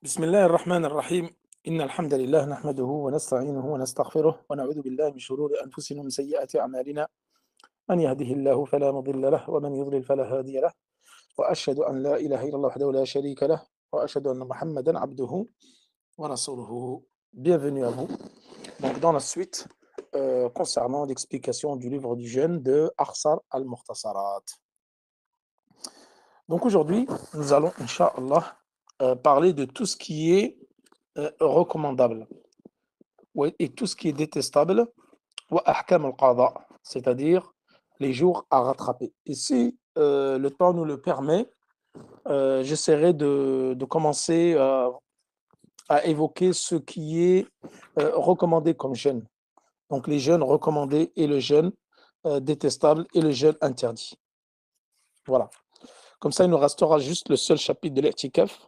بسم الله الرحمن الرحيم إن الحمد لله نحمده ونستعينه ونستغفره ونعوذ بالله من شرور أنفسنا ومن سيئات أعمالنا من يهده الله فلا مضل له ومن يضلل فلا هادي له وأشهد أن لا إله إلا الله وحده لا شريك له وأشهد أن محمدا عبده ورسوله. Bienvenue à vous. Donc dans la suite concernant l'explication du livre du jeûne de Akhsar al-Mukhtasarat. Donc aujourd'hui, nous allons, Inch'Allah, parler de tout ce qui est recommandable et tout ce qui est détestable, wa ahkam al-qada, c'est-à-dire les jours à rattraper. Et si le temps nous le permet, j'essaierai de commencer à évoquer ce qui est recommandé comme jeûne. Donc les jeûnes recommandés et le jeûne détestable et le jeûne interdit. Voilà. Comme ça, il nous restera juste le seul chapitre de l'I'tikaf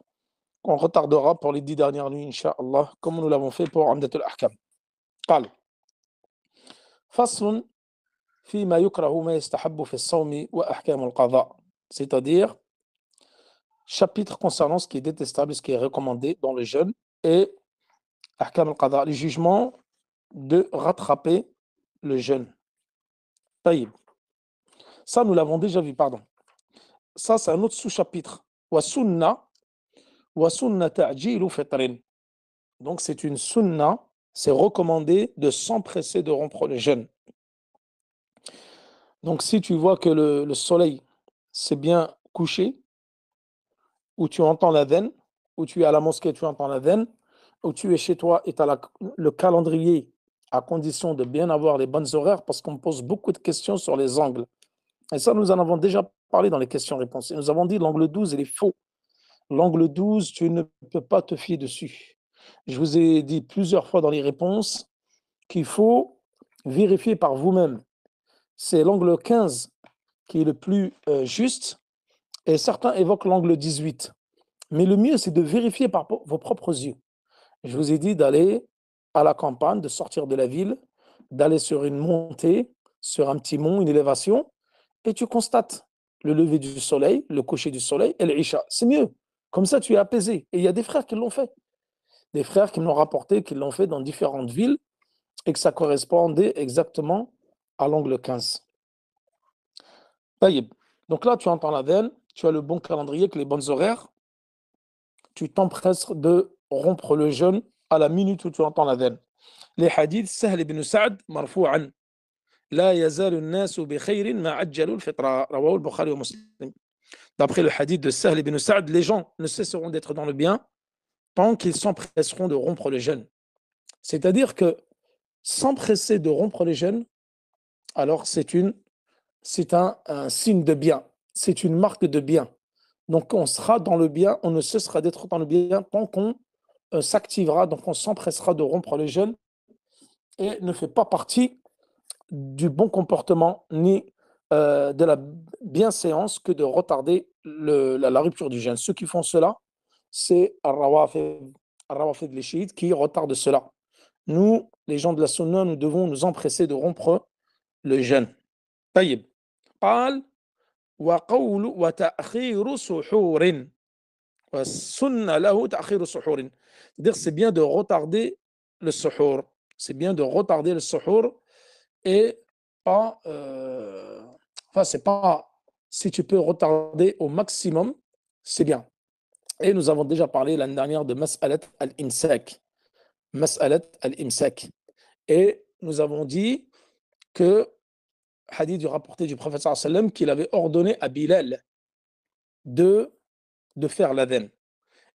qu'on retardera pour les 10 dernières nuits, Inch'Allah, comme nous l'avons fait pour Amdatul Ahkam. قال فصل فيما يكره ما يستحب في الصوم وأحكام القضاء, c'est-à-dire chapitre concernant ce qui est détestable, ce qui est recommandé dans le jeûne et Ahkam al-Qada, les jugements de rattraper le jeûne. Taïb. Ça, nous l'avons déjà vu, pardon. Ça, c'est un autre sous-chapitre. Wa sunna ta'jilu fitrin. Donc, c'est une sunna, c'est recommandé de s'empresser de rompre le jeûne. Donc, si tu vois que le soleil s'est bien couché, ou tu entends l'adhan, ou tu es à la mosquée, tu entends l'adhan, ou tu es chez toi et tu as le calendrier, à condition de bien avoir les bonnes horaires, parce qu'on me pose beaucoup de questions sur les angles. Et ça, nous en avons déjà parlé dans les questions-réponses. Et nous avons dit l'angle 12, il est faux. L'angle 12, tu ne peux pas te fier dessus. Je vous ai dit plusieurs fois dans les réponses qu'il faut vérifier par vous-même. C'est l'angle 15 qui est le plus juste, et certains évoquent l'angle 18. Mais le mieux, c'est de vérifier par vos propres yeux. Je vous ai dit d'aller à la campagne, de sortir de la ville, d'aller sur une montée, sur un petit mont, une élévation, et tu constates le lever du soleil, le coucher du soleil et l'Isha. C'est mieux. Comme ça, tu es apaisé. Et il y a des frères qui l'ont fait. Des frères qui m'ont rapporté qu'ils l'ont fait dans différentes villes et que ça correspondait exactement à l'angle 15. Taïb. Donc là, tu entends la veine, tu as le bon calendrier avec les bonnes horaires, tu t'empresses de rompre le jeûne à la minute où tu entends la veine. Les hadiths, Sahl ibn Sa'd, marfou'an, la yazalu an-nasu bi khayrin ma ajjalu al-fitra, rawahu al-Bukhari wa Muslim. D'après le hadith de Sahl ibn Sa'd, les gens ne cesseront d'être dans le bien tant qu'ils s'empresseront de rompre le jeûne. C'est-à-dire que s'empresser de rompre le jeûne, alors c'est un signe de bien, c'est une marque de bien. Donc on sera dans le bien, on ne cessera d'être dans le bien tant qu'on s'activera, donc on s'empressera de rompre le jeûne et ne fait pas partie du bon comportement ni de la bienséance que de retarder la rupture du jeûne. Ceux qui font cela, c'est Ar-Rawafid les chiites qui retardent cela. Nous, les gens de la Sunna, nous devons nous empresser de rompre le jeûne. طيب. قال وقول وتأخير سحور والسنة له تأخير سحور. C'est-à-dire c'est bien de retarder le suhour. C'est bien de retarder le suhour et pas enfin c'est pas, si tu peux retarder au maximum, c'est bien. Et nous avons déjà parlé l'année dernière de Mas'alat al-Imsak. Mas'alat al-Imsak. Et nous avons dit que, hadith du rapporté du prophète sallallahu alayhi wa sallam, qu'il avait ordonné à Bilal de faire l'adhan.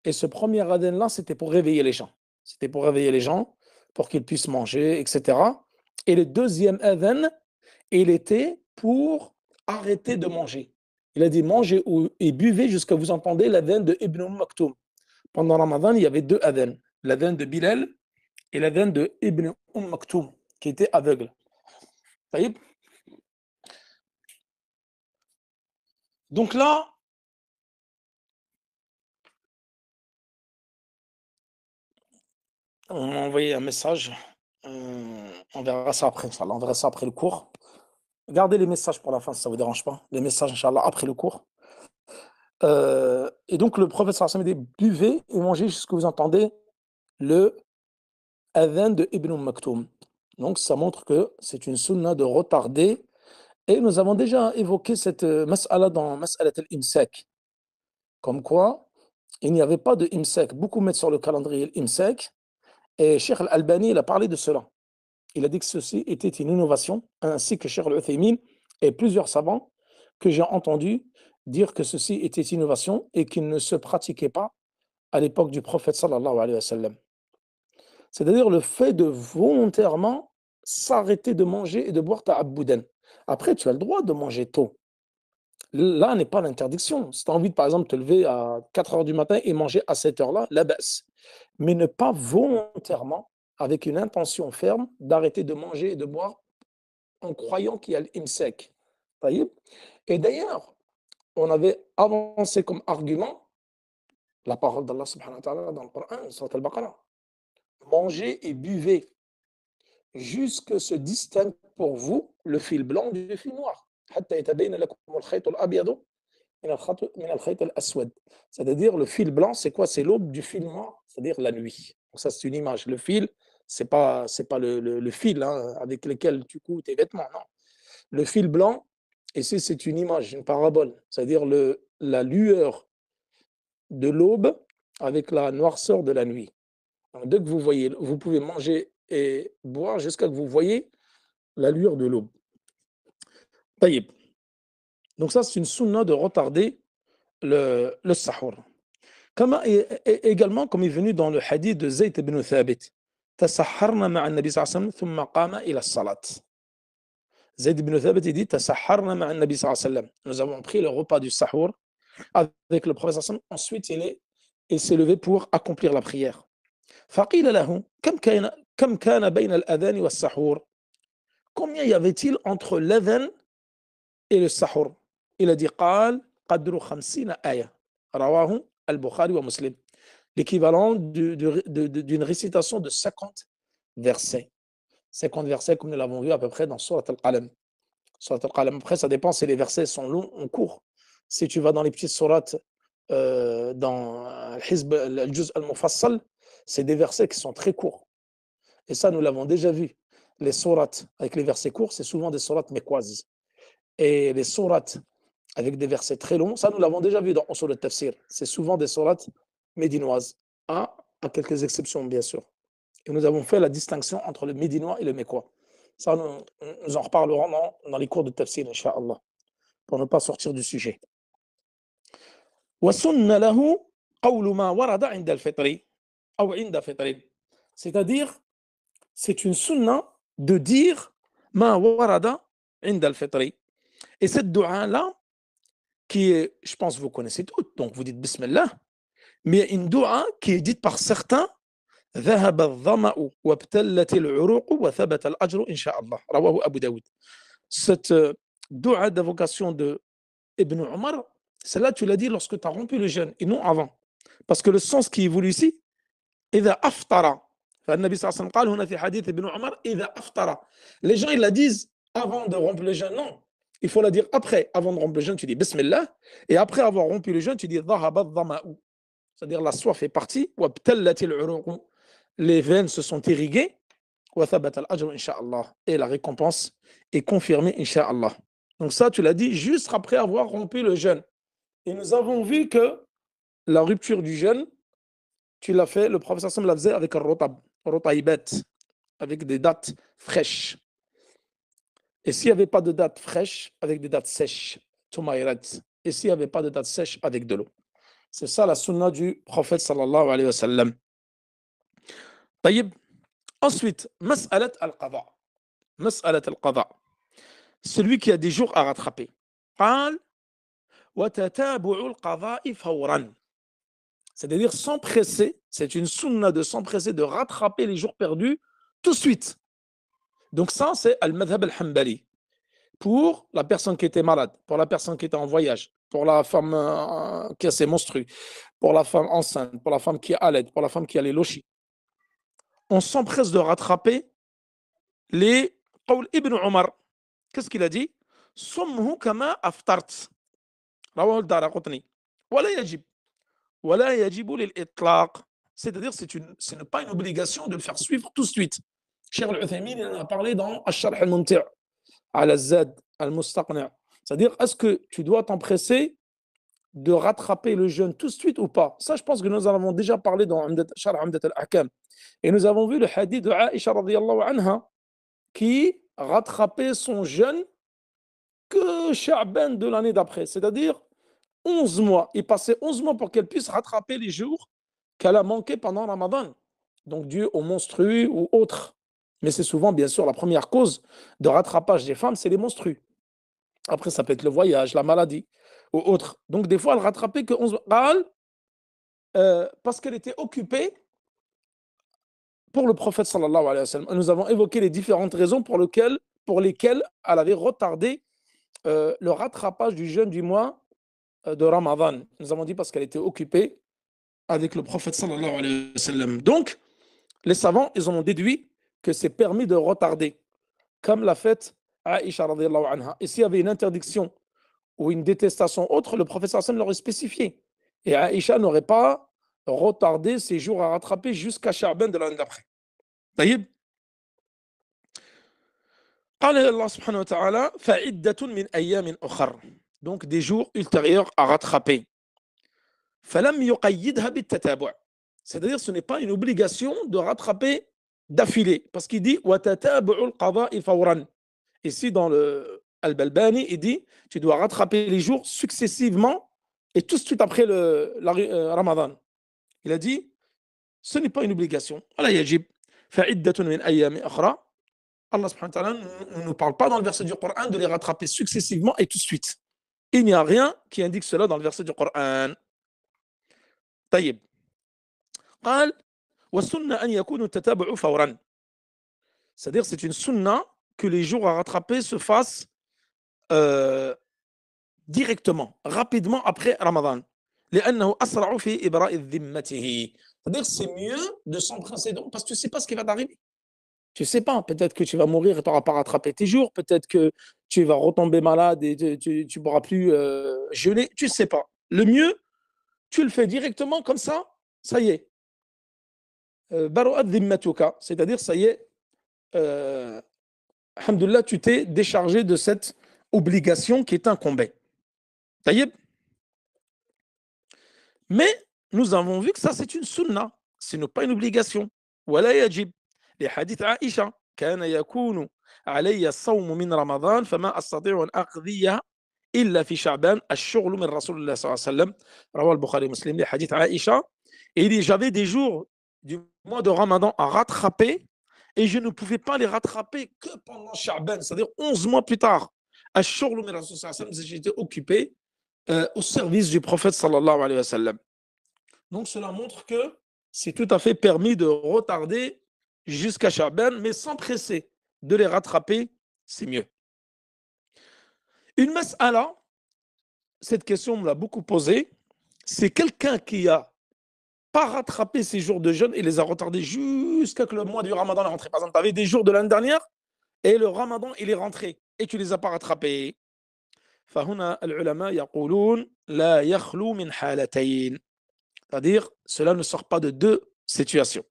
Et ce premier adhan-là, c'était pour réveiller les gens. C'était pour réveiller les gens, pour qu'ils puissent manger, etc. Et le deuxième adhan, il était pour arrêter de manger. Il a dit mangez et buvez jusqu'à vous entendez l'adhan de Ibn Maktoum. Pendant Ramadan, il y avait deux adhan. L'adhan de Bilal et l'adhan de Ibn Maktoum, qui était aveugle. Donc là, on m'a envoyé un message. On verra ça après, Inch'Allah. On verra ça après le cours. Gardez les messages pour la fin si ça ne vous dérange pas. Les messages, Inch'Allah, après le cours. Et donc le prophète sallallahu alayhi wa sallam dit buvez et mangez jusqu'à ce que vous entendez le adhan de Ibn Maktoum. Donc ça montre que c'est une sunna de retarder. Et nous avons déjà évoqué cette mas'ala dans Mas'alat al-Imsak. Comme quoi, il n'y avait pas de Imsak. Beaucoup mettent sur le calendrier l'Imsak. Et Cheikh Al-Albani, il a parlé de cela. Il a dit que ceci était une innovation, ainsi que Cheikh Al-Uthaymin et plusieurs savants que j'ai entendus dire que ceci était une innovation et qu'il ne se pratiquait pas à l'époque du prophète sallallahu alayhi wa sallam. C'est-à-dire le fait de volontairement s'arrêter de manger et de boire ta'abboudan. Après, tu as le droit de manger tôt. Là n'est pas l'interdiction. Si tu as envie de, par exemple, te lever à 4 heures du matin et manger à cette heure-là, la baisse. Mais ne pas volontairement, avec une intention ferme, d'arrêter de manger et de boire en croyant qu'il y a l'imsek. Et d'ailleurs, on avait avancé comme argument la parole d'Allah subhanahu wa ta'ala dans le Coran, surat al-Baqarah. Mangez et buvez jusque se distingue pour vous le fil blanc du fil noir. C'est-à-dire le fil blanc, c'est quoi? C'est l'aube du fil noir, c'est-à-dire la nuit. Donc ça, c'est une image. Le fil, c'est pas le fil hein, avec lequel tu couds tes vêtements, non. Le fil blanc, ici, c'est une image, une parabole, c'est-à-dire la lueur de l'aube avec la noirceur de la nuit. Donc, dès que vous voyez, vous pouvez manger et boire jusqu'à ce que vous voyez la lueur de l'aube. Taïb. Donc ça, c'est une sunna de retarder le sahur. Également, comme est venu dans le hadith de Zayd ibn Thabit, تسحرنا مع النبي صلى الله عليه وسلم ثم قام إلى الصلاة. Zayd ibn Thabit il dit تسحرنا مع النبي صلى الله عليه وسلم. Nous avons pris le repas du sahur avec le prophète sallallahu alayhi wa sallam. Ensuite, il s'est levé pour accomplir la prière. فقيل له كم كان بين الأذان والسحور. Combien y avait-il entre l'adhan et le sahur? Il a dit قال قدر 50 آية. رواه البخاري ومسلم. L'équivalent d'une récitation de 50 versets. 50 versets, comme nous l'avons vu à peu près dans Surat Al-Qalam. Surat Al-Qalam, après, ça dépend si les versets sont longs ou courts. Si tu vas dans les petites sourates, dans Al-Hizb, Al-Juz Al-Mufassal, c'est des versets qui sont très courts. Et ça, nous l'avons déjà vu. Les sourates avec les versets courts, c'est souvent des sourates mécoises. Et les sourates avec des versets très longs, ça, nous l'avons déjà vu dans Usul al-Tafsir. C'est souvent des sourates médinoises, à quelques exceptions, bien sûr. Et nous avons fait la distinction entre le médinois et le mécois. Ça, nous en reparlerons dans les cours de Tafsir, Inch'Allah, pour ne pas sortir du sujet. C'est-à-dire, c'est une sunna de dire ma warada inda al-fitri. Et cette dua-là, qui est, je pense que vous connaissez toutes, donc vous dites Bismillah, mais il y a une dua qui est dite par certains ذهب الظمأ وابتلت العروق وثبت الأجر إن شاء الله رواه أبو داود. Cette dua d'invocation de Ibn Omar, celle-là tu l'as dit lorsque tu as rompu le jeûne et non avant. Parce que le sens qui est voulu ici, إذا أفطر. فالنبي صلى الله عليه وسلم قال هنا في حديث ابن عمر إذا أفطر. Les gens ils la disent avant de rompre le jeûne. Non, il faut la dire après. Avant de rompre le jeûne, tu dis Bismillah. Et après avoir rompu le jeûne, tu dis ذهب الظمأ. C'est-à-dire la soif est partie. وابتلت العروق. Les veines se sont irriguées, et la récompense est confirmée, Inch'Allah. Donc ça, tu l'as dit juste après avoir rompu le jeûne. Et nous avons vu que la rupture du jeûne, tu l'as fait, le prophète sallam la faisait avec un rotaïbet, avec des dates fraîches. Et s'il n'y avait pas de dates fraîches, avec des dates sèches, tumayrat. Et s'il n'y avait pas de dates sèches, avec de l'eau. C'est ça la sunna du prophète sallallahu alayhi wa sallam. طيب. Ensuite, mas'alat al-qada. Mas'alat al-qada. Celui qui a des jours à rattraper. قال وتتابع القضاء فورا. C'est-à-dire s'empresser, c'est une sunna de s'empresser de rattraper les jours perdus tout de suite. Donc ça, c'est al-madhab al-hanbali. Pour la personne qui était malade, pour la personne qui était en voyage, pour la femme qui a ses menstrues, pour la femme enceinte, pour la femme qui allait, pour la femme qui a les lochis. On s'empresse de rattraper les قول Ibn Omar. Qu'est-ce qu'il a dit? Sommhu kama aftart. Rawah al-Daraqutni. ولا يجب ولا يجب للإطلاق. C'est-à-dire, ce n'est pas une obligation de le faire suivre tout de suite. Cheikh Al-Uthaymin, il en a parlé dans Al-Sharh Al-Mumti' على الزاد المستقنع. C'est-à-dire, est-ce que tu dois t'empresser de rattraper le jeûne tout de suite ou pas? Ça, je pense que nous en avons déjà parlé dans Sharh Umdat al-Ahkam. Et nous avons vu le hadith de Aïcha radiyallahu anha qui rattrapait son jeûne que Sha'ban de l'année d'après, c'est-à-dire 11 mois. Il passait 11 mois pour qu'elle puisse rattraper les jours qu'elle a manqués pendant Ramadan, donc dû aux menstrues ou autres. Mais c'est souvent, bien sûr, la première cause de rattrapage des femmes, c'est les menstrues. Après, ça peut être le voyage, la maladie ou autre. Donc, des fois, elle rattrapait que 11 mois. Parce qu'elle était occupée pour le prophète sallallahu alayhi wa sallam. Nous avons évoqué les différentes raisons pour lesquelles elle avait retardé le rattrapage du jeûne du mois de Ramadan. Nous avons dit parce qu'elle était occupée avec le prophète sallallahu alayhi wa sallam. Donc, les savants, ils en ont déduit que c'est permis de retarder, comme l'a fait Aïcha radiyallahu anha. Et s'il y avait une interdiction ou une détestation autre, le prophète sallallahu alayhi wa sallam l'aurait spécifié. Et Aïcha n'aurait pas retardé ses jours à rattraper jusqu'à Sha'ban de l'année d'après. طيب قال الله سبحانه وتعالى فعدة من أيام أخر, donc des jours ultérieurs à rattraper. فلم يقيدها بالتتابع, c'est-à-dire ce n'est pas une obligation de rattraper d'affilée, parce qu'il dit وتتابع القضاء فورا. Ici dans le Al-Balbani, il dit tu dois rattraper les jours successivement et tout de suite après Ramadan. Il a dit ce n'est pas une obligation. ولا يجب فعدة من أيام أخرى. Allah subhanahu wa ta'ala ne nous parle pas dans le verset du Coran de les rattraper successivement et tout de suite. Il n'y a rien qui indique cela dans le verset du Coran. طيب قال والسنة أن يكون التتابع فورا, c'est-à-dire c'est une sunna que les jours à rattraper se fassent directement, rapidement après Ramadan. لأنه أسرع في إبراء ذمته, c'est-à-dire c'est mieux de s'empresser parce que tu ne sais pas ce qui va t'arriver. Tu ne sais pas, peut-être que tu vas mourir et tu n'auras pas rattrapé tes jours, peut-être que tu vas retomber malade et tu ne pourras plus jeûner, tu ne sais pas. Le mieux, tu le fais directement comme ça y est. Baro'at dhimmatuka, c'est-à-dire ça y est, alhamdoulilah, tu t'es déchargé de cette obligation qui est incombée. Taïeb. Mais nous avons vu que ça c'est une sunna, ce n'est pas une obligation. Wala yajib. Les hadiths Aïcha كان يكون علي الصوم من رمضان فما أستطيع أن أقضيه إلا في شعبان الشغل من رسول الله صلى الله عليه وسلم رواه البخاري ومسلم. Les hadiths Aïcha, et il dit j'avais des jours du mois de Ramadan à rattraper et je ne pouvais pas les rattraper que pendant Sha'ban, c'est-à-dire 11 mois plus tard. الشغل من رسول الله صلى الله عليه وسلم, j'étais occupé au service du prophète sallallahu alayhi wa sallam. Donc cela montre que c'est tout à fait permis de retarder jusqu'à Sha'ban, mais sans presser. De les rattraper, c'est mieux. Une mas'ala, cette question me l'a beaucoup posée, c'est quelqu'un qui a pas rattrapé ses jours de jeûne et les a retardés jusqu'à que le mois du Ramadan est rentré. Par exemple, tu avais des jours de l'année dernière et le Ramadan, il est rentré et tu les as pas rattrapés. فهنا العلماء يقولون لا يخلو من حالتين, c'est-à-dire cela ne sort pas de deux situations.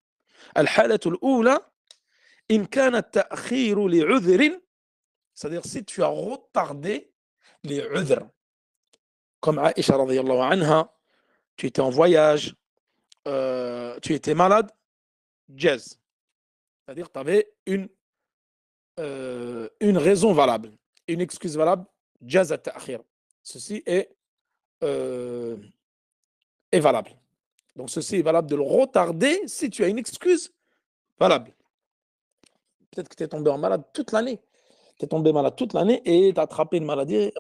الحالة الأولى إن كان التأخير لعذر, c'est-à-dire si tu as retardé les udhr, comme Aïcha radiyallahu anha, tu étais en voyage, tu étais malade, jaz, c'est-à-dire tu avais une raison valable, une excuse valable, jaz at-ta'khir. Ceci est valable. Donc ceci est valable de le retarder si tu as une excuse valable. Peut-être que tu es tombé malade toute l'année. Tu es tombé malade toute l'année et tu as attrapé une maladie,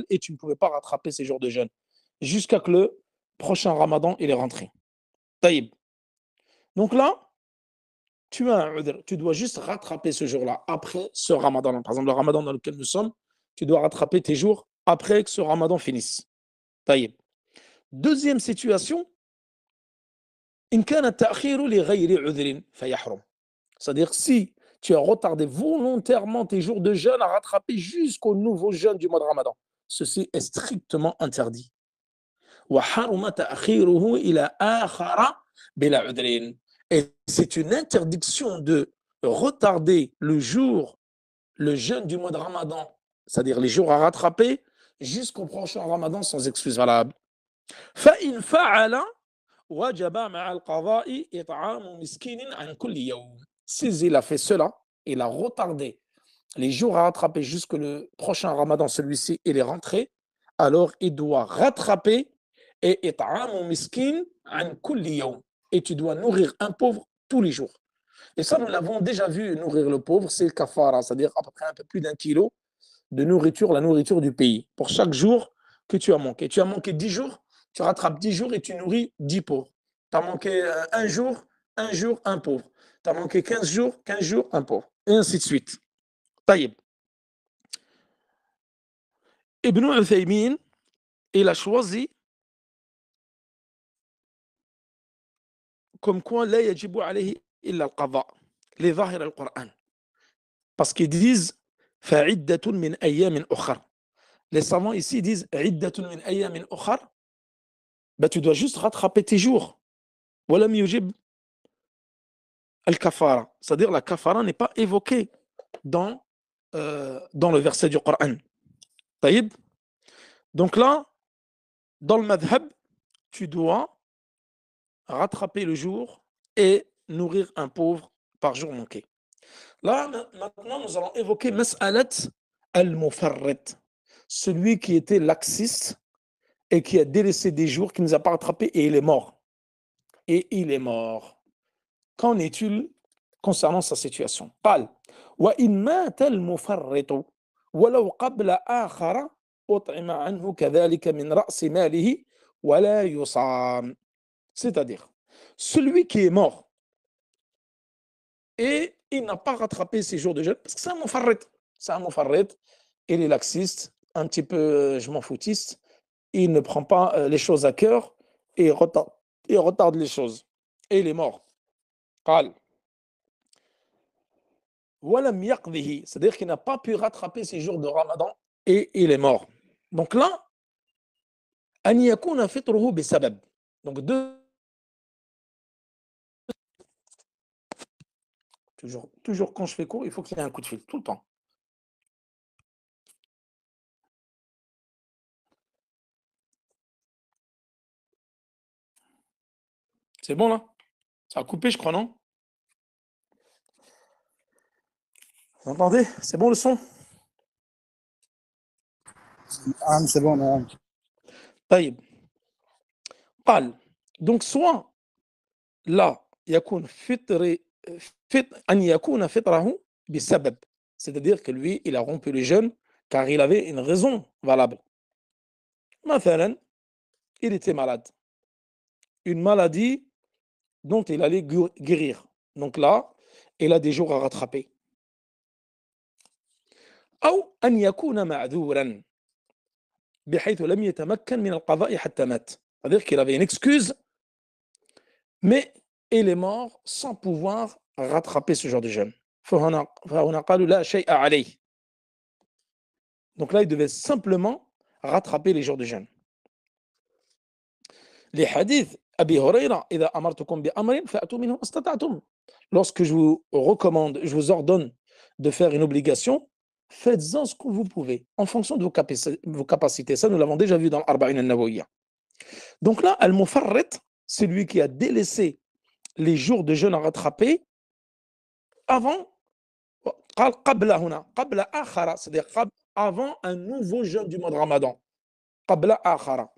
et tu ne pouvais pas rattraper ces jours de jeûne jusqu'à que le prochain Ramadan il est rentré. Taïb. Donc là, tu as un udhr, tu dois juste rattraper ce jour-là après ce Ramadan. Par exemple, le Ramadan dans lequel nous sommes, tu dois rattraper tes jours après que ce Ramadan finisse. Taïb. Deuxième situation, إن كان التأخير لغير عذر فيحرم. C'est-à-dire si tu as retardé volontairement tes jours de jeûne à rattraper jusqu'au nouveau jeûne du mois de Ramadan, ceci est strictement interdit. وحرم تأخيره إلى آخر بلا عذر. Et c'est une interdiction de retarder le jour, le jeûne du mois de Ramadan, c'est-à-dire les jours à rattraper, jusqu'au prochain Ramadan sans excuse valable. فإن فعل وجب مع القضاء إطعام مسكين عن كل يوم. S'il a fait cela, il a retardé les jours à rattraper jusque le prochain Ramadan, celui-ci, il est rentré, alors il doit rattraper et إطعام مسكين عن كل يوم. Et tu dois nourrir un pauvre tous les jours. Et ça, nous l'avons déjà vu, nourrir le pauvre, c'est le kafara, c'est-à-dire à peu près un peu plus d'1 kilo de nourriture, la nourriture du pays, pour chaque jour que tu as manqué. Tu as manqué 10 jours, tu rattrapes 10 jours et tu nourris 10 pauvres. Tu as manqué un jour, un pauvre. Tu as manqué 15 jours, un pauvre. Et ainsi de suite. Taïb. Ibn Uthaymin, il a choisi comme quoi la yajibu alayhi illa al-qada, les zahir al-Qur'an. Parce qu'ils disent fa'iddatun min ayyamin ukhar. Les savants ici disent iddatun min ayyamin ukhar. Ben, tu dois juste rattraper tes jours. Walam yujib al-kafara. C'est-à-dire la kafara n'est pas évoquée dans le verset du Coran. Taïb. Donc là, dans le madhab, tu dois rattraper le jour et nourrir un pauvre par jour manqué. Là, maintenant, nous allons évoquer mas'alat al-mufarrit, celui qui était laxiste et qui a délaissé des jours, qui ne nous a pas rattrapés et il est mort. Et il est mort. Qu'en est-il concernant sa situation? قال وإن مات المفرط ولو قبل آخر أطعم عنه كذلك من رأس ماله ولا يصام. C'est-à-dire, celui qui est mort et il n'a pas rattrapé ses jours de jeûne, parce que c'est un mufarrit, il est laxiste, un petit peu je m'en foutiste, il ne prend pas les choses à cœur et il retarde les choses. Et il est mort. قال ولم يقضه, c'est-à-dire qu'il n'a pas pu rattraper ses jours de Ramadan et il est mort. Donc là, أن يكون فطره بسبب. Donc toujours quand je fais court, il faut qu'il y ait un coup de fil, tout le temps. C'est bon là? Ça a coupé, je crois, non? Vous entendez? C'est bon le son? C'est bon. طيب. قال donc soit là يكون أن يكون فطره بسبب, c'est-à-dire que lui il a rompu le jeûne car il avait une raison valable. مثلا, il était malade, une maladie dont il allait guérir. Donc là, il a des jours à rattraper. أو أن يكون معذورا بحيث لم يتمكن من القضاء حتى مات. C'est-à-dire qu'il avait une excuse, mais il est mort sans pouvoir rattraper ce genre de jeûne. فهنا قالوا لا شيء عليه. Donc là, il devait simplement rattraper les jours de jeûne. Les hadiths Abi Huraira, إذا أمرتكم بأمر فأتوا منه ما استطعتم. Lorsque je vous recommande, je vous ordonne de faire une obligation, faites-en ce que vous pouvez, en fonction de vos capacités. Ça, nous l'avons déjà vu dans l'Arba'in al-Nawawiyya. Donc là, al-Mufarrit, c'est lui qui a délaissé les jours de jeûne à rattraper avant, c'est-à-dire avant un nouveau jeûne du mois de Ramadan. Qabla akhara,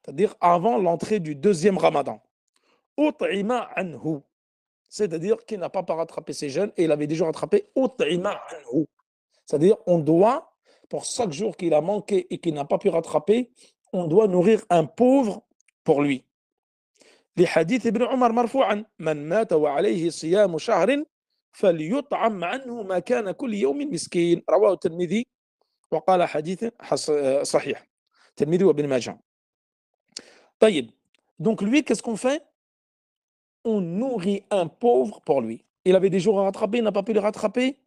c'est-à-dire avant l'entrée du deuxième Ramadan. Ut'ima anhu, c'est-à-dire qu'il n'a pas rattrapé ses jeûnes et il avait déjà rattrapé. Ut'ima anhu, c'est-à-dire on doit, pour chaque jour qu'il a manqué et qu'il n'a pas pu rattraper, on doit nourrir un pauvre pour lui. لحديث ابن عمر مرفوعا من مات وعليه صيام شهر فليطعم عنه ما كان كل يوم مسكين. رواه الترمذي وقال حديث صحيح. الترمذي وابن ماجه. طيب, donc lui, qu'est-ce qu'on fait? On nourrit un pauvre pour lui. Il avait des jours à rattraper, il n'a pas pu les rattraper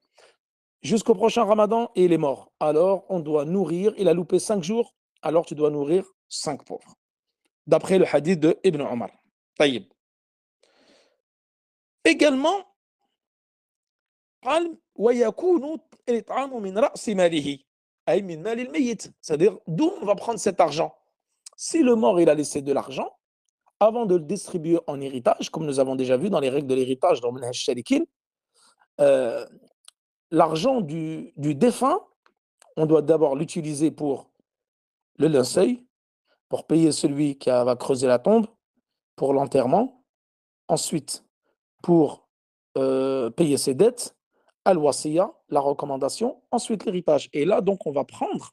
jusqu'au prochain Ramadan et il est mort. Alors on doit nourrir, il a loupé 5 jours, alors tu dois nourrir 5 pauvres. D'après le hadith de Ibn Omar. Taïb. Également, قال ويكون الإطعام من رأس ماله أي من مال الميت. C'est-à-dire, d'où on va prendre cet argent? Si le mort il a laissé de l'argent, avant de le distribuer en héritage, comme nous avons déjà vu dans les règles de l'héritage dans Minhaj Shalikin, l'argent du défunt, on doit d'abord l'utiliser pour le linceul, pour payer celui qui va creuser la tombe, pour l'enterrement, ensuite pour payer ses dettes, al-wasiya, la recommandation, ensuite l'héritage. Et là, donc, on va prendre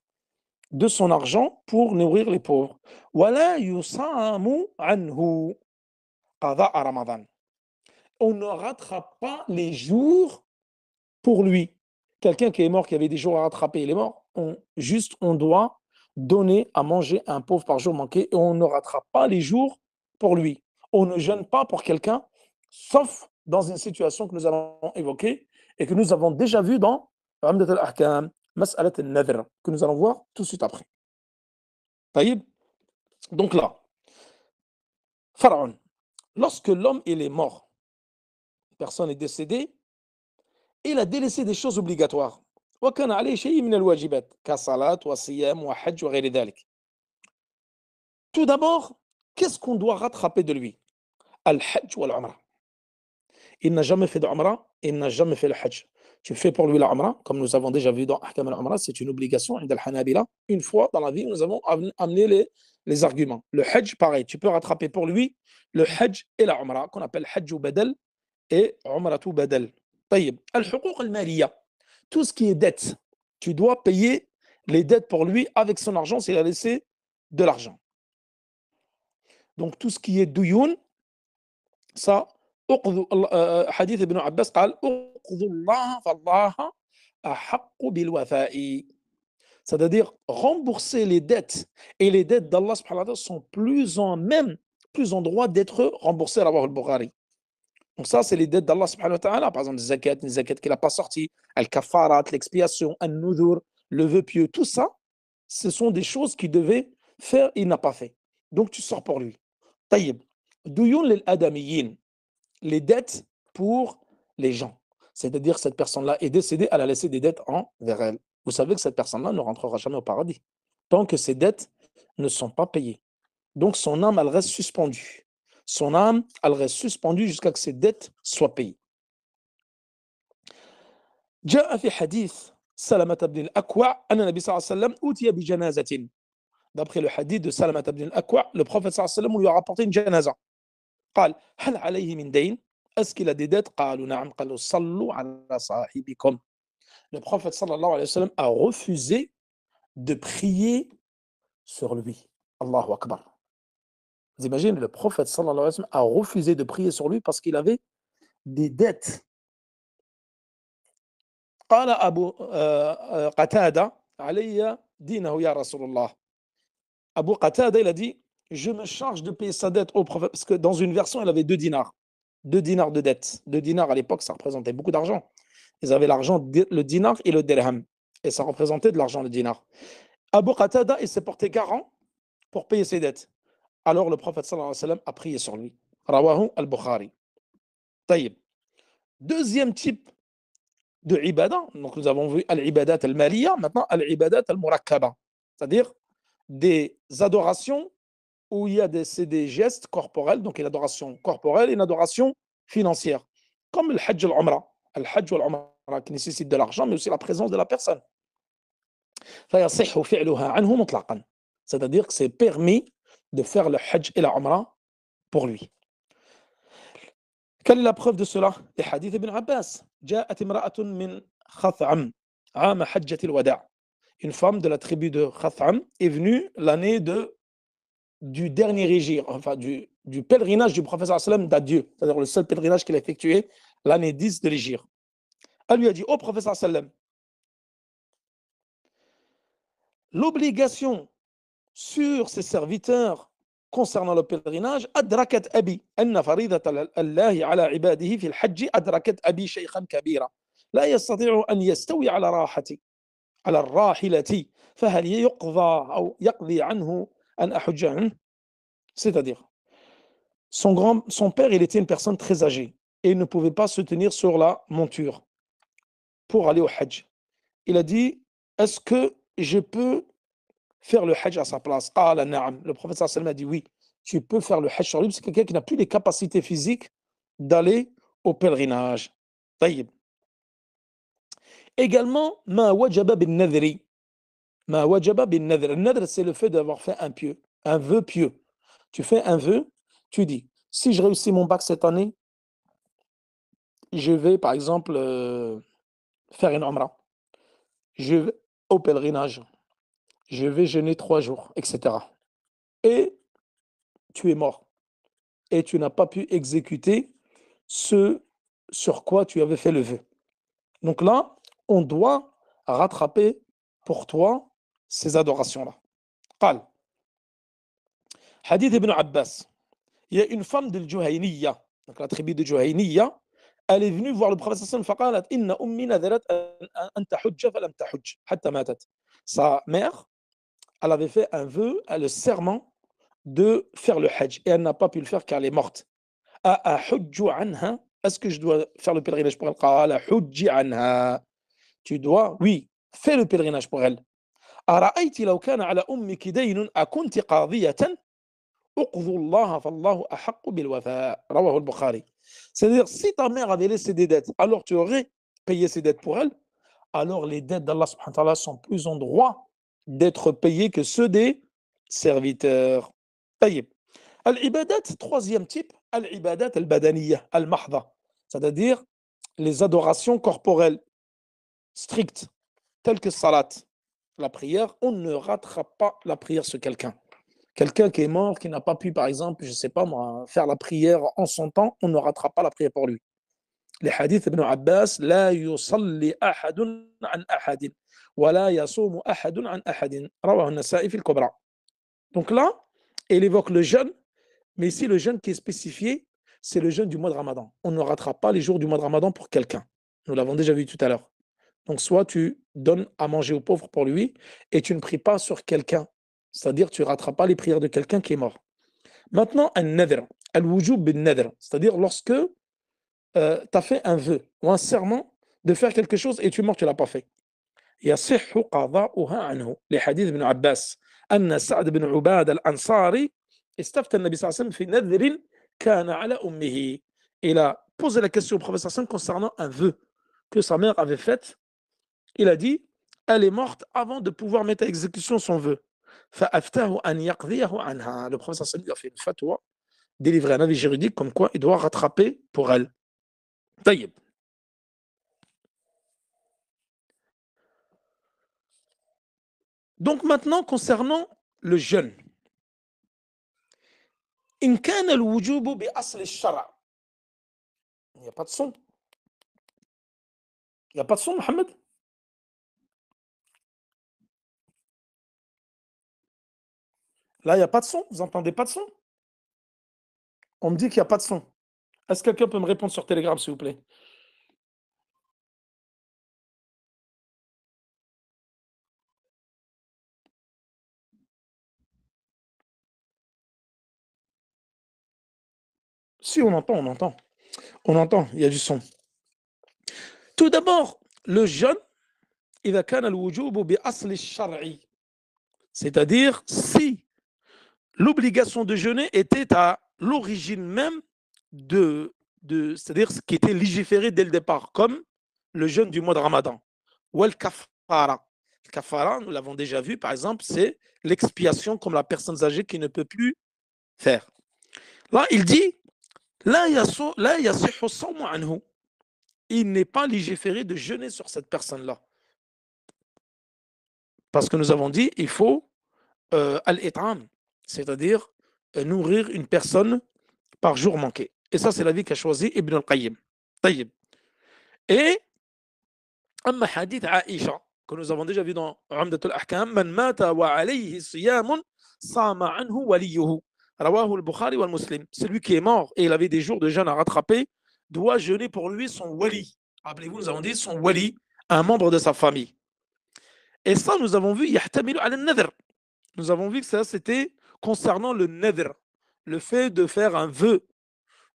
de son argent pour nourrir les pauvres. Wala yusamu anhu qada'a Ramadan. On ne rattrape pas les jours pour lui. Quelqu'un qui est mort, qui avait des jours à rattraper, il est mort, on doit donner à manger un pauvre par jour manqué et on ne rattrape pas les jours pour lui. On ne jeûne pas pour quelqu'un, sauf dans une situation que nous allons évoquer et que nous avons déjà vu dans Umdat al-Ahkam, Mas'alat al-Nadhr, que nous allons voir tout de suite après. Taïb. Donc là, Pharaon, lorsque l'homme il est mort, personne est décédée, il a délaissé des choses obligatoires. وكان عليه شيء من الواجبات كصلاة وصيام وحج وغير ذلك. Tout d'abord, qu'est-ce qu'on doit rattraper de lui? Al-Hajj ou al-Umrah. Il n'a jamais fait de Umrah, il n'a jamais fait le Hajj. Tu fais pour lui la Umrah, comme nous avons déjà vu dans Ahkam al-Umrah, c'est une obligation. Al-Hanabila, une fois dans la vie, nous avons amené les arguments. Le Hajj, pareil, tu peux rattraper pour lui le Hajj et la Umrah, qu'on appelle Hajj ou Badal et Umrah ou Badal. طيب الحقوق المالية, tout ce qui est dette, tu dois payer les dettes pour lui avec son argent s'il a laissé de l'argent. Donc tout ce qui est douyoun, ça, hadith ibn Abbas قال اقضوا الله فالله أحق بالوفاء. C'est-à-dire rembourser les dettes, et les dettes d'Allah subhanahu wa ta'ala sont plus en droit d'être remboursées à al-Bukhari. Donc ça, c'est les dettes d'Allah subhanahu wa ta'ala. Par exemple, les zakat qu'il n'a pas sorti, al-kafarat, l'expiation, al-nudhur, le vœu pieux, tout ça, ce sont des choses qu'il devait faire, il n'a pas fait. Donc tu sors pour lui. Taïb. Duyun lil adamiyin, les dettes pour les gens. C'est-à-dire cette personne-là est décédée, elle a laissé des dettes envers elle. Vous savez que cette personne-là ne rentrera jamais au paradis tant que ses dettes ne sont pas payées. Donc son âme, elle reste suspendue. Son âme, elle reste suspendue jusqu'à ce que ses dettes soient payées. جاء في حديث سلمة بن الأكوع أن النبي صلى الله عليه وسلم أوتي بجنازة. D'après le hadith de Salama ibn al-Akwa, le prophète sallallahu alayhi wa sallam lui a rapporté une janaza. قال هل عليه من دين? Est-ce qu'il a des dettes? قالوا نعم. قالوا صلوا على صاحبكم. Le prophète sallallahu alayhi wa sallam a refusé de prier sur lui. Allahu Akbar. Vous imaginez, le prophète sallallahu alayhi wa sallam a refusé de prier sur lui parce qu'il avait des dettes. قال أبو قتادة علي دينه يا رسول الله. Abu Qatada, il a dit, je me charge de payer sa dette au prophète, parce que dans une version, il avait 2 dinars. 2 dinars de dette. 2 dinars à l'époque, ça représentait beaucoup d'argent. Ils avaient l'argent, le dinar et le dirham. Et ça représentait de l'argent, le dinar. Abu Qatada, il s'est porté garant pour payer ses dettes. Alors le prophète sallallahu alayhi wa sallam a prié sur lui. Rawahu al-Bukhari. Taïb. Deuxième type de ibadah. Donc nous avons vu al-ibadat al-maliya, maintenant al-ibadat al-murakkaba. C'est-à-dire des adorations où il y a des gestes corporels, donc une adoration corporelle et une adoration financière, comme le hajj al-umrah. Le hajj al-umrah qui nécessite de l'argent, mais aussi la présence de la personne. C'est-à-dire que c'est permis de faire le hajj et la umrah pour lui. Quelle est la preuve de cela? Les hadiths d'Ibn Abbas. جاءت امرأة من خثعم عام حجة الوداع. Une femme de la tribu de Khatham est venue l'année du dernier hégire, enfin du pèlerinage du prophète sallallahu alayhi wa sallam d'adieu, c'est-à-dire le seul pèlerinage qu'il a effectué, l'année 10 de l'hégire. Elle lui a dit, ô prophète sallallahu alayhi wa sallam, l'obligation sur ses serviteurs concernant le pèlerinage, adrakat abi, anna faridata Allahi ala ibadihi fi al-hajj adrakat abi shaykhan kabira, la yastati'u an yastawi ala rahati. على الراحلة فهل يقضى أو يقضي عنه أن أحج عنه. C'est-à-dire, son père, il était une personne très âgée et il ne pouvait pas se tenir sur la monture pour aller au Hajj. Il a dit, est-ce que je peux faire le Hajj à sa place? Ah, la na'am. Le prophète sallallahu alayhi wa sallam a dit oui, tu peux faire le Hajj sur lui, c'est quelqu'un qui n'a plus les capacités physiques d'aller au pèlerinage. Taïb. Également, ma wajaba bin nadri. Ma wajaba bin nadr. Le nadr, c'est le fait d'avoir fait un vœu pieux. Tu fais un vœu, tu dis, si je réussis mon bac cette année, je vais par exemple faire une umrah. Je vais au pèlerinage. Je vais jeûner 3 jours, etc. Et tu es mort. Et tu n'as pas pu exécuter ce sur quoi tu avais fait le vœu. Donc là, on doit rattraper pour toi ces adorations-là. Qal. Hadith ibn Abbas. Il y a une femme de Juhayniya, donc la tribu de Juhayniya, elle est venue voir le prophète sallallahu alayhi wa sallam. فقالت إن أمي نذرت أن تحج فلم تحج حتى ماتت. Sa mère, elle avait fait un vœu, le serment de faire le hajj et elle n'a pas pu le faire car elle est morte. أحج عنها. Est-ce que je dois faire le pèlerinage pour elle? قال حج عنها. Tu dois, oui, fais le pèlerinage pour elle. أرأيت لو كان على أمك دين أكنت قاضية أقضوا الله فالله أحق بالوفاء. رواه البخاري. C'est-à-dire, si ta mère avait laissé des dettes, alors tu aurais payé ses dettes pour elle, alors les dettes d'Allah subhanahu wa ta'ala sont plus en droit d'être payées que ceux des serviteurs. طيب. Al-ibadat, troisième type, al-ibadat al-badaniyya, al-mahdha, c'est-à-dire les adorations corporelles strictes, telles que salat, la prière. On ne rattrape pas la prière sur quelqu'un. Quelqu'un qui est mort, qui n'a pas pu, par exemple, je ne sais pas moi, faire la prière en son temps, on ne rattrape pas la prière pour lui. Les hadiths ibn Abbas, la yusalli ahadun an ahadin, wa la yasumu ahadun an ahadin. Rawahu an-Nasa'i fi al-Kubra. Donc là, il évoque le jeûne, mais ici, le jeûne qui est spécifié, c'est le jeûne du mois de Ramadan. On ne rattrape pas les jours du mois de Ramadan pour quelqu'un. Nous l'avons déjà vu tout à l'heure. Donc, soit tu donnes à manger aux pauvres pour lui et tu ne pries pas sur quelqu'un. C'est-à-dire, tu ne rattrapes pas les prières de quelqu'un qui est mort. Maintenant, un nadr, al-wujub bin nadr, c'est-à-dire lorsque tu as fait un vœu ou un serment de faire quelque chose et tu es mort, tu ne l'as pas fait. يصح قضاؤها عنه لحديث ابن عباس أن سعد بن عبادة الأنصاري استفتى النبي صلى الله عليه وسلم في نذر كان على أمه. Il a posé la question au prophète sallallahu alayhi wa sallam concernant un vœu que sa mère avait fait. Il a dit, elle est morte avant de pouvoir mettre à exécution son vœu. فأفتاه أن يقضيه عنها. Le prophète sallallahu alayhi wa sallam a fait une fatwa, délivré un avis juridique comme quoi il doit rattraper pour elle. طيب. Donc maintenant, concernant le jeûne, إن كان الوجوب بأصل الشرع. Il n'y a pas de son. Il n'y a pas de son, Mohamed? Là, il n'y a pas de son. Vous n'entendez pas de son? On me dit qu'il n'y a pas de son. Est-ce que quelqu'un peut me répondre sur Telegram, s'il vous plaît? Si, on entend, on entend. On entend, il y a du son. Tout d'abord, le jeûne, إذا كان الوجوب بأصل الشرع. C'est-à-dire, si l'obligation de jeûner était à l'origine même c'est-à-dire ce qui était légiféré dès le départ, comme le jeûne du mois de Ramadan. Ou le kafara. Le kafara, nous l'avons déjà vu, par exemple, c'est l'expiation comme la personne âgée qui ne peut plus faire. Là, il dit, il n'est pas légiféré de jeûner sur cette personne-là. Parce que nous avons dit, il faut al-it'am, c'est-à-dire nourrir une personne par jour manqué. Et ça, c'est l'avis qu'a choisi Ibn al-Qayyim. طيب. Et أما حديث عائشة que nous avons déjà vu dans عمدة الأحكام من مات وعليه صيام صام عنه وليه. رواه البخاري والمسلم. Celui qui est mort et il avait des jours de jeûne à rattraper doit jeûner pour lui son wali. Rappelez-vous, nous avons dit son wali, un membre de sa famille. Et ça, nous avons vu, yahtamilu ala nadr. Nous avons vu que ça, c'était concernant le nadr, le fait de faire un vœu,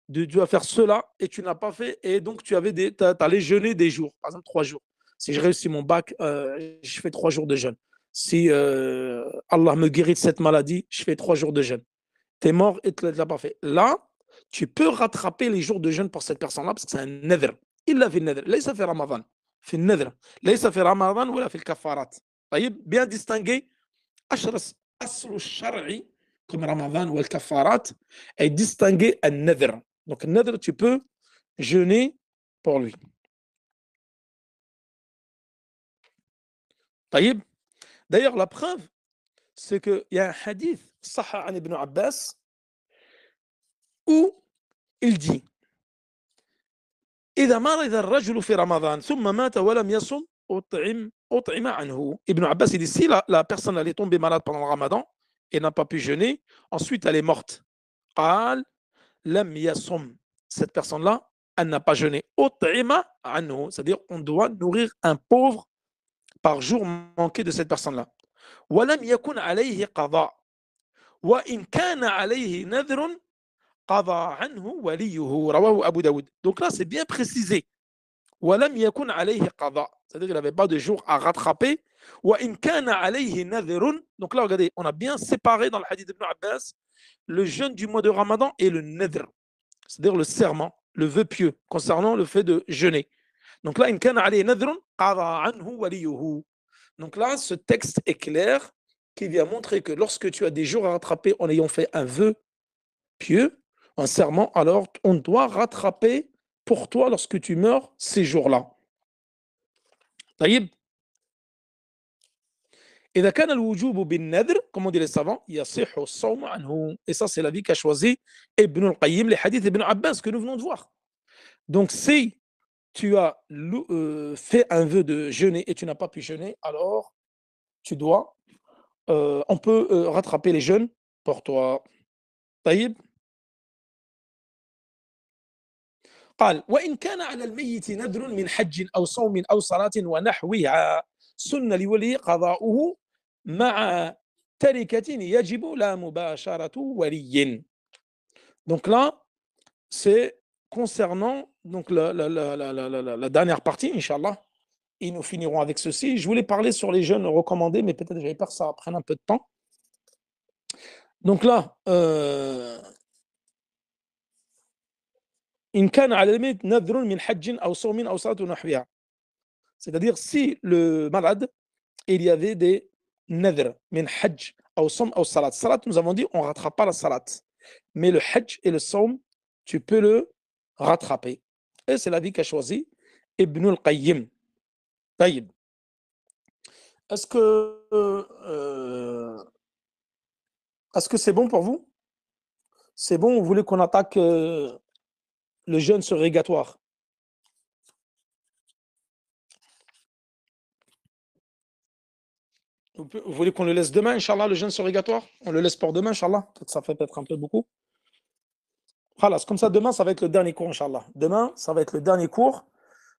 de tu vas faire cela et tu n'as pas fait, et donc tu allais jeûner des jours, par exemple 3 jours. Si je réussis mon bac, je fais 3 jours de jeûne. Si Allah me guérit de cette maladie, je fais 3 jours de jeûne. Tu es mort et tu ne l'as pas fait. Là, tu peux rattraper les jours de jeûne pour cette personne-là parce que c'est un nadr. Il a fait le nadr. ليس في رمضان. في النذر. ليس في رمضان ولا في الكفارات. طيب, bien distinguer أصل الشرع comme Ramadan ou al-Kafarat est distinguer un nadr. Donc, un nadr, tu peux jeûner pour lui. طيب. D'ailleurs, la preuve, c'est qu'il y a un hadith, Sahha an ibn Abbas, où il dit إذا مرض الرجل في رمضان ثم مات ولم يصم أطعم عنه. Ibn Abbas, il dit si la personne elle est tombée malade pendant le Ramadan et n'a pas pu jeûner, ensuite elle est morte. قال لم يصم. Cette personne-là, elle n'a pas jeûné. أطعم عنه, c'est-à-dire on doit nourrir un pauvre par jour manqué de cette personne-là. ولم يكن عليه قضاء وإن كان عليه نذر قضى عنه وليه رواه أبو داود. Donc là, c'est bien précisé. ولم يكن عليه قضاء, c'est-à-dire qu'il n'avait pas de jour à rattraper. وإن كان عليه نذر. Donc là, regardez, on a bien séparé dans le hadith d'Ibn Abbas le jeûne du mois de Ramadan et le nadr, c'est-à-dire le serment, le vœu pieux concernant le fait de jeûner. Donc là, إن كان عليه نذر قضى عنه وليه. Donc là, ce texte est clair qui vient montrer que lorsque tu as des jours à rattraper en ayant fait un vœu pieux, un serment, alors on doit rattraper pour toi lorsque tu meurs ces jours-là. طيب. إذا كان الوجوب بالنذر, comme on dit les savants, يصح الصوم عنه. Et ça, c'est l'avis qu'a choisi Ibn al-Qayyim, les hadiths d'Ibn Abbas que nous venons de voir. Donc, si tu as fait un vœu de jeûner et tu n'as pas pu jeûner, alors tu dois, on peut rattraper les jeûnes pour toi. طيب. قال وإن كان على الميت نذر من حج أو صوم أو صلاة ونحوها سن لولي قضاؤه مع تركة يجب لا مباشرة ولي. Donc là, c'est concernant donc la dernière partie, Inch'Allah. Et nous finirons avec ceci. Je voulais parler sur les jeûnes recommandés, mais peut-être j'avais peur que ça prenne un peu de temps. Donc là, إن كان على الميت نذر من حج أو صوم أو صلاة ونحوها. C'est-à-dire si le malade, il y avait des nadr min hajj ou som ou salat. Salat, nous avons dit, on ne rattrape pas la salat. Mais le hajj et le som, tu peux le rattraper. Et c'est l'avis qu'a choisi Ibn al-Qayyim. طيب. Est-ce que c'est bon pour vous? C'est bon, vous voulez qu'on attaque le jeûne surrégatoire? Vous voulez qu'on le laisse demain, Inch'Allah, le jeûne surrégatoire? On le laisse pour demain, Inch'Allah? Ça fait peut-être un peu beaucoup. Voilà, comme ça, demain, ça va être le dernier cours, Inch'Allah. Demain, ça va être le dernier cours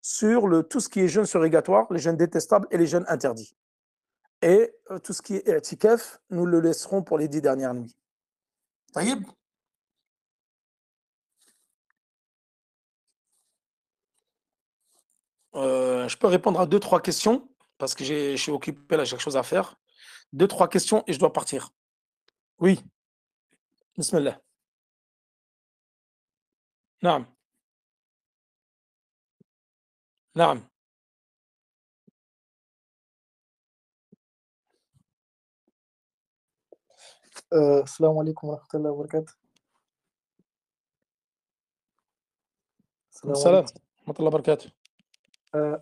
sur tout ce qui est jeûne surrégatoire, les jeûnes détestables et les jeûnes interdits. Et tout ce qui est i'tikaf, nous le laisserons pour les 10 dernières nuits. طيب. Je peux répondre à 2-3 questions parce que je suis occupé là, j'ai quelque chose à faire. 2-3 questions et je dois partir. Oui. Bismillah. نعم. نعم. Assalamu alaikum wa rahmatullahi wa barakatuh. Assalamu Salam. alaikum. wa rahmatullahi wa barakatuh.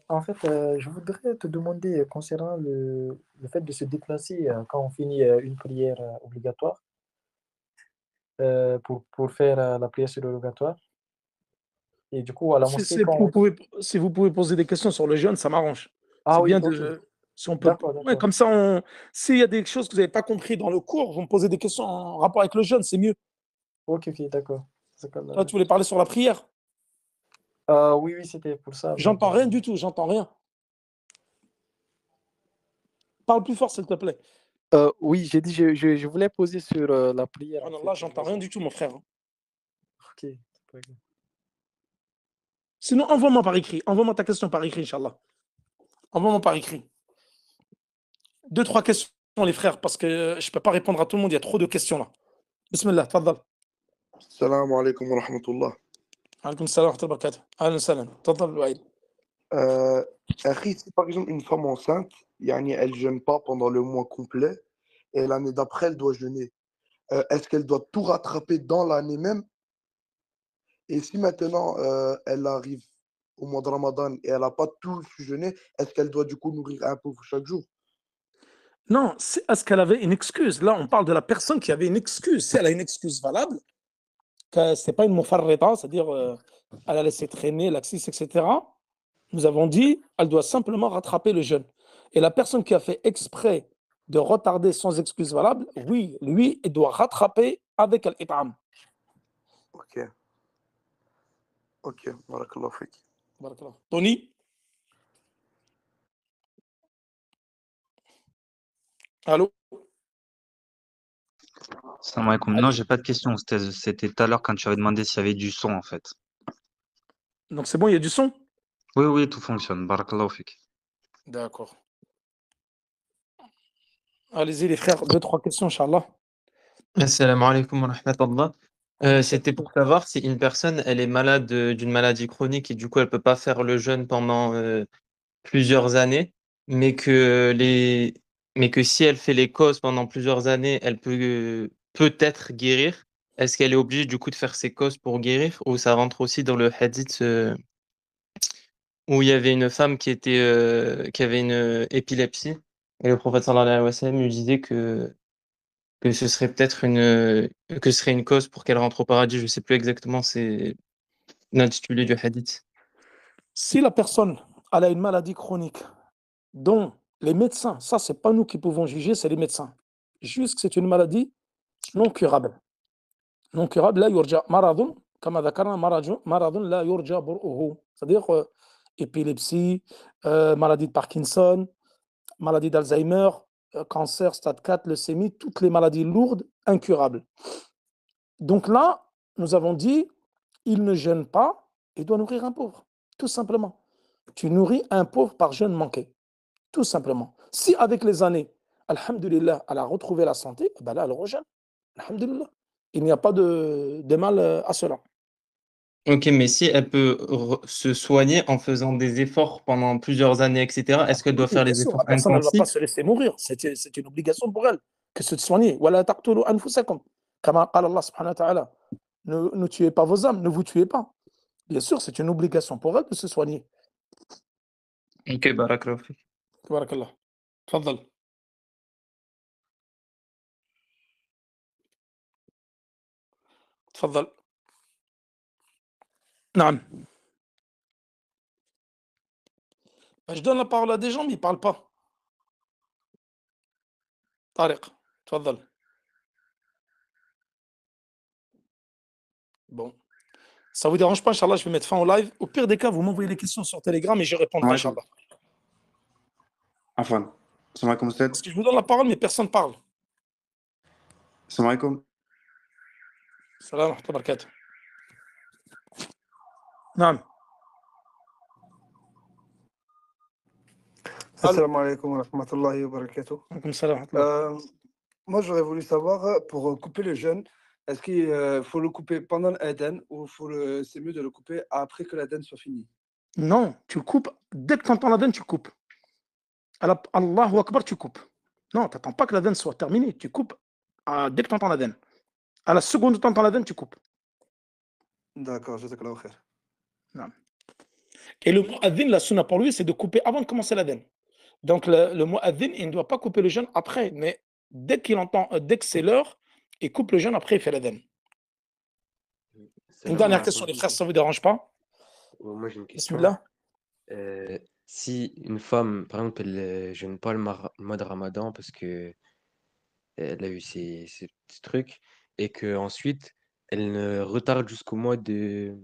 En fait, je voudrais te demander concernant le fait de se déplacer quand on finit une prière obligatoire pour faire la prière surrogatoire. Et du coup, à la mosquée, quand Si vous pouvez poser des questions sur le jeûne, ça m'arrange. Ah C'est oui, bien ok. si on peut. D'accord, Ouais, d'accord. comme ça, s'il y a des choses que vous n'avez pas compris dans le cours, vous me posez des questions en rapport avec le jeûne, c'est mieux. Ok, d'accord. Là, tu voulais parler sur la prière? Oui, c'était pour ça. J'entends rien du tout, j'entends rien. Parle plus fort, s'il te plaît. Oui, j'ai dit, je voulais poser sur la prière. Oh En non, fait, là, j'entends rien du tout, mon frère. Ok, c'est pas grave. Sinon, envoie-moi par écrit. Envoie-moi ta question par écrit, Inch'Allah. Envoie-moi par écrit. 2, 3 questions, les frères, parce que je ne peux pas répondre à tout le monde. Il y a trop de questions là. Bismillah, tfaddal. السلام عليكم ورحمة الله. Alaykoum salam wa rahmatullahi wa barakatuh. Ahlan salam. Tfaddal, Waïl. أخي, si par exemple une femme enceinte, yani, elle jeûne pas pendant le mois complet et l'année d'après elle doit jeûner, est-ce qu'elle doit tout rattraper dans l'année même? Et si maintenant elle arrive au mois de Ramadan et elle n'a pas tout su jeûner, est-ce qu'elle doit du coup nourrir un pauvre chaque jour? Non, est-ce qu'elle avait une excuse? Là, on parle de la personne qui avait une excuse. Si elle a une excuse valable, que ce n'est pas une mofarreta, c'est-à-dire elle a laissé traîner, laxisme, etc. Nous avons dit, elle doit simplement rattraper le jeûne. Et la personne qui a fait exprès de retarder sans excuse valable, oui, lui, il doit rattraper avec l'it'am. Ok, ok, barakallah fik. Barakallah. Tony? Allô? Salam alaikum. Non, j'ai pas de question. C'était tout à l'heure quand tu avais demandé s'il y avait du son, en fait. Donc c'est bon, il y a du son? Oui, oui, tout fonctionne. Barakallahu fik. D'accord. Allez-y les frères, 2, 3 questions, Inch'Allah. Assalamu alaikum wa rahmatullah. C'était pour savoir si une personne elle est malade d'une maladie chronique et du coup elle peut pas faire le jeûne pendant plusieurs années, mais mais que si elle fait les causes pendant plusieurs années, elle peut peut-être guérir. Est-ce qu'elle est obligée du coup de faire ses causes pour guérir ou ça rentre aussi dans le hadith où il y avait une femme qui avait une épilepsie et le prophète sallallahu alayhi wa sallam lui disait que ce serait peut-être que ce serait une cause pour qu'elle rentre au paradis. Je sais plus exactement c'est l'intitulé du hadith. Si la personne elle a une maladie chronique dont les médecins, ça c'est pas nous qui pouvons juger, c'est les médecins, juste que c'est une maladie non curable. Non curable, la yurja maradun, kama dhakarna maradun la yurja bur'uhu. C'est-à-dire épilepsie, maladie de Parkinson, maladie d'Alzheimer, cancer stade 4, leucémie, toutes les maladies lourdes, incurables. Donc là, nous avons dit, il ne jeûne pas, il doit nourrir un pauvre, tout simplement. Tu nourris un pauvre par jeûne manqué, tout simplement. Si avec les années, alhamdulillah, elle a retrouvé la santé, ben là, elle rejeûne. Alhamdulillah. Il n'y a pas de mal à cela. Ok, mais si elle peut se soigner en faisant des efforts pendant plusieurs années, etc., est-ce qu'elle doit Oui, faire bien les sûr, efforts la personne, elle ne va pas intensifs? se laisser mourir. C'est une obligation pour elle que de se soigner. Wala taqtulu anfusakum. Kama qala Allah subhanahu wa ta'ala. Ne tuez pas vos âmes, ne vous tuez pas. Bien sûr, c'est une obligation pour elle de se soigner. Ok, barakallahu fik. Tabarakallah. Tfaddal. تفضل. نعم. Je donne la parole à des gens, mais ils ne parlent pas. Tariq, تفضل. Bon. Ça ne vous dérange pas, Inch'Allah, je vais mettre fin au live. Au pire des cas, vous m'envoyez les questions sur Telegram et je répondrai, عليكم Inch'Allah. عفوا السلام عليكم أستاذ. Parce que je vous donne la parole, mais personne ne parle. السلام عليكم. Salam wa rahmatullahi wa barakatuh. نعم. Assalamu alaikum wa rahmatullahi wa barakatuh. Alaykoum salam wa rahmatullah. Moi, j'aurais voulu savoir, pour couper le jeûne, est-ce qu'il faut le couper pendant l'Aden ou c'est mieux de le couper après que l'Aden soit fini? Non, tu le coupes. Dès que tu entends l'adhan, tu coupes. Allahu Akbar, tu coupes. Non, tu n'attends pas que l'adhan soit terminé. Tu coupes dès que tu entends l'adhan. À la seconde où tu entends l'adhan, tu coupes. D'accord, jazakallahu khair. Non. Et le mu'adhin, la sunna pour lui, c'est de couper avant de commencer l'adhan. Donc le mu'adhin, il ne doit pas couper le jeûne après, mais dès qu'il entend, dès que c'est l'heure, il coupe le jeûne après, il fait l'adhan. Une dernière question, les frères, si ça ne vous dérange pas. Moi, j'ai une question. Bismillah. Si une femme, par exemple, elle jeûne pas le mois de Ramadan parce que elle a eu ces petits trucs et que ensuite elle retarde jusqu'au mois de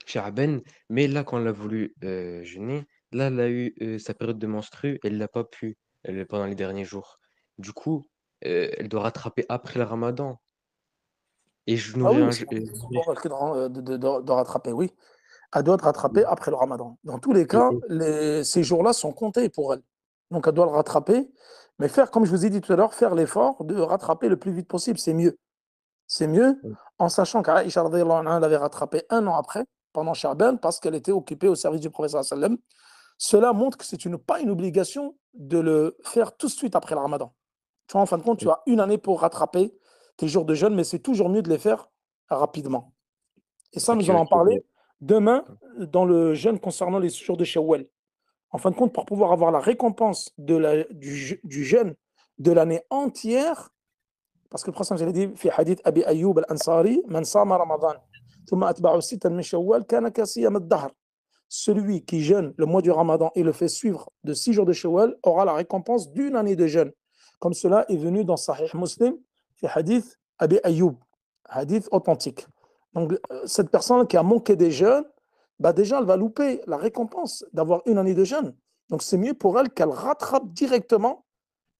Sha'ban, mais là, quand elle a voulu jeûner, là, elle a eu sa période de menstru, elle l'a pas pu pendant les derniers jours. Du coup, elle doit rattraper après le ramadan. Et je Ah nourris oui, un c'est je- de rattraper, oui. Elle doit te rattraper après le ramadan. Dans tous les cas, et- ces jours-là sont comptés pour elle. Donc, elle doit le rattraper. Mais faire, comme je vous ai dit tout à l'heure, faire l'effort de rattraper le plus vite possible, c'est mieux. C'est mieux en sachant qu'Aïcha radhiyallahu anha l'avait rattrapé 1 an après, pendant Sha'ban, parce qu'elle était occupée au service du prophète sallallahu alayhi wa sallam. Cela montre que c'est pas une obligation de le faire tout de suite après le ramadan. Tu vois, en fin de compte, tu as 1 année pour rattraper tes jours de jeûne, mais c'est toujours mieux de les faire rapidement. Et ça, Ok, nous allons en ok. parler demain dans le jeûne concernant les jours de Shawwal. En fin de compte, pour pouvoir avoir la récompense du jeûne de l'année entière, parce que le prophète j'avais dit, في حديث أبي أيوب الأنصاري من صام رمضان ثم أتبعه ستا من شوال كان كصيام الدهر. Celui qui jeûne le mois du Ramadan et le fait suivre de 6 jours de Shawwal aura la récompense d'1 année de jeûne. Comme cela est venu dans Sahih Muslim, في hadith Abi Ayyub, hadith authentique. Donc, cette personne qui a manqué des jeûnes, bah déjà, elle va louper la récompense d'avoir 1 année de jeûne. Donc, c'est mieux pour elle qu'elle rattrape directement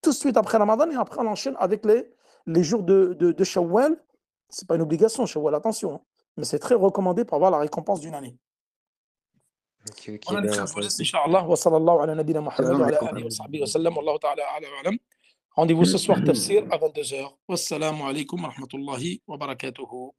tout de suite après Ramadan et après, on enchaîne avec les jours de Shawwal. Ce n'est pas une obligation, Shawwal, attention, hein, mais c'est très recommandé pour avoir la récompense d'1 année. Ok, ok, Voilà les frères, je ben, vous laisse, Inch'Allah. Wa sallallahu ala nabina Muhammad wa ala alihi wa sahbihi wa sallam. Wallahu ta'ala ala wa alam. Rendez-vous ce soir, tafsir à 22h. Wassalamu alaikum wa rahmatullahi wa barakatuhu.